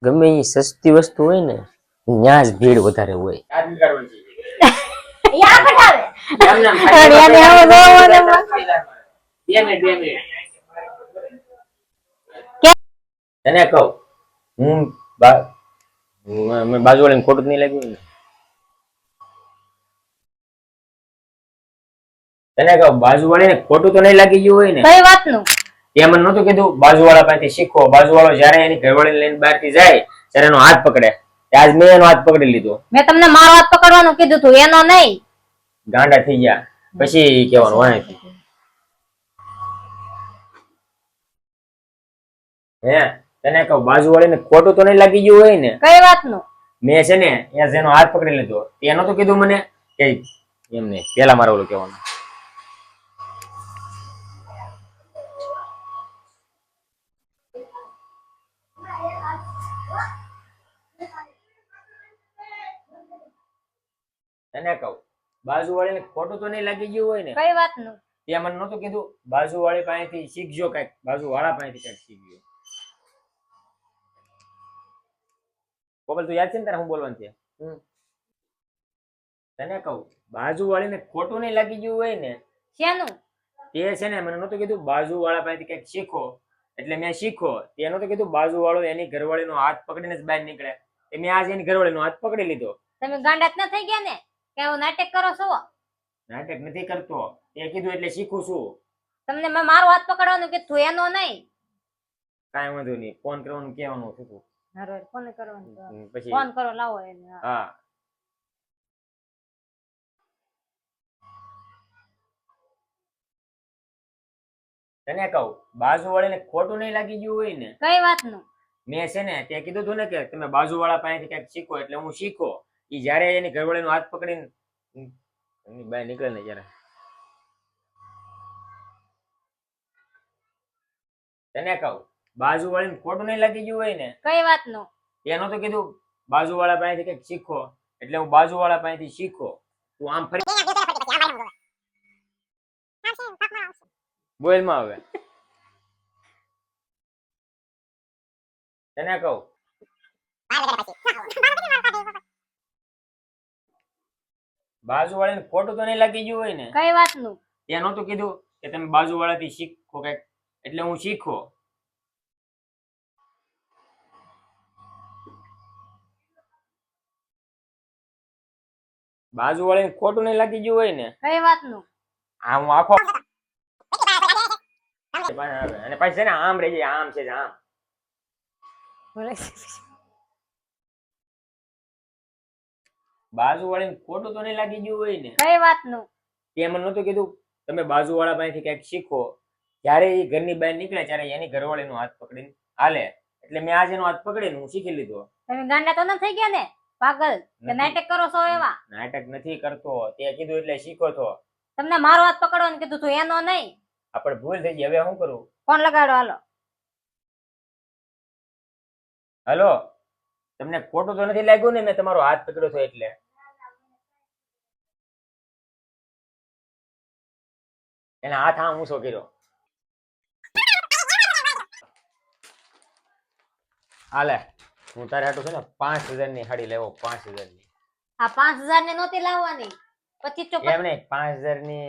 ગમે એ સસ્તી વસ્તુ હોય ને ત્યાં જ ભીડ વધારે હોય. તને કહું હું બાજુ વાળીને ખોટું નહીં લાગ્યું ને. તને કહું બાજુ વાળીને ખોટું તો નહીં લાગી ગયું હોય ને. કઈ વાતનું? તે મને નહોતું કીધું બાજુ વાળા પાસેથી શીખો. બાજુ વાળો જયારે એની ઘરવાળીને લઈને બહારથી જાય ત્યારે એનો હાથ પકડે. આજ મેં એનો હાથ પકડી લીધો. મેં તમને મારો હાથ પકડવાનું કીધું તું, એનો નહીં. ગાંડા થઈ ગયા પછી કેવાનું હોય હે. તને કહું બાજુ વાળીને ખોટું તો નહીં લાગી ગયું હોય ને. કઈ વાતનું? મેં છે ને ત્યાં જેનો હાથ પકડી લીધો એનો તો કીધું મને કે એમ નહીં. પેલા મારે ઓલું કહેવાનું. તને કહું બાજુ વાળીને ખોટું તો નહીં લાગી ગયું હોય ને. કઈ વાતનું? ત્યાં મને નહોતું કીધું બાજુ વાળી પાસેથી શીખજો કઈક. બાજુ વાળા પાસેથી કઈક શીખજો. કોબલ તું યાદ છે ને તારે હું બોલવાનું છે. તને કહું બાજુ વાળીને ખોટું નહીં લાગી ગયું હોય ને. શેનું? તે છે ને મને નહોતું કીધું બાજુ વાળા પાસેથી કઈક શીખો એટલે મેં શીખો. તે નહોતું કીધું બાજુ વાળો એની ઘરવાળીનો હાથ પકડીને જ બહાર નીકળે. મેં આજે એની ઘરવાળીનો હાથ પકડી લીધો. તમે ગાંડા ન થઈ ગયા ને કે હું નાટક કરો છો? નાટક નથી કરતો. તે કીધું એટલે શીખું છું. તમને મેં મારો હાથ પકડવાનું કીધું, એનો નહીં. કાંઈ વાંધો નહીં. ફોન કરવાનું કહેવાનું હતું. ફોન કરવાનું પછી ફોન કરો લાવો એને. હા તને કહું બાજુ વાળીને ખોટું નહીં લાગી ગયું હોય ને. કઈ વાતનું? મેં છે ને તે કીધું તું ને કે તમે બાજુ વાળા પાસેથી કઈક શીખો એટલે હું શીખો. ઈ જયારે એની ઘરવાળીનો હાથ પકડીને એની બહાર નીકળે ને જયારે તને કહું બાજુ વાળીને ખોટું નહીં લાગી ગયું હોય ને. કઈ વાતનું? એનો તો કીધું બાજુ વાળા પાસેથી કઈક શીખો એટલે હું બાજુ વાળા પાસેથી શીખો. તું આમ ફરી બોલ માં હવે. તને કહું બાજુ વાળાને ખોટું તો નહીં લાગી ગયું હોય ને. કઈ વાતનું? ત્યાં નહોતું કીધું કે તમે બાજુ વાળાથી શીખો કઈક એટલે હું શીખો. બાજુ વાળાને ખોટું નહીં લાગી ગયું હોય ને. કઈ વાતનું? આ હું આખો અને પછી છે ને આમ રહી જાય. આમ છે આમ. બાજુ વાળાને ખોટું તો નહીં લાગી ગયું હોય ને. કઈ વાતનું? તે મને નહોતું કીધું તમે બાજુ વાળા પાસેથી કઈક શીખો. જયારે એ ઘરની બહાર નીકળે ત્યારે એની ઘરવાળીનો હાથ પકડીને હાલે એટલે મેં આજે એનો હાથ પકડીને હું શીખી લીધો. તમે ગાંડા તો ન થઈ ગયા ને પાગલ કે નાટક કરો છો એવા? નાટક નથી કરતો. તે કીધું એટલે શીખો છો. તમને મારો હાથ પકડવાનું કીધું તું, એનો નહીં. આપણે ભૂલ થઈ ગઈ. હવે શું કરું? ફોન લગાડો હાલો. હલો તમને ખોટું તો નથી લાગ્યું ને મેં તમારો હાથ પકડ્યો હતો એટલે? એના હાથ આમ ઊંચો કર્યો. હાલે હું તારે હાટું છે ને 5000 ની સાડી લેવો. 5000 ની. આ 5000 ને નહોતી લાવવાની. 25 એમ નહીં 5000 ની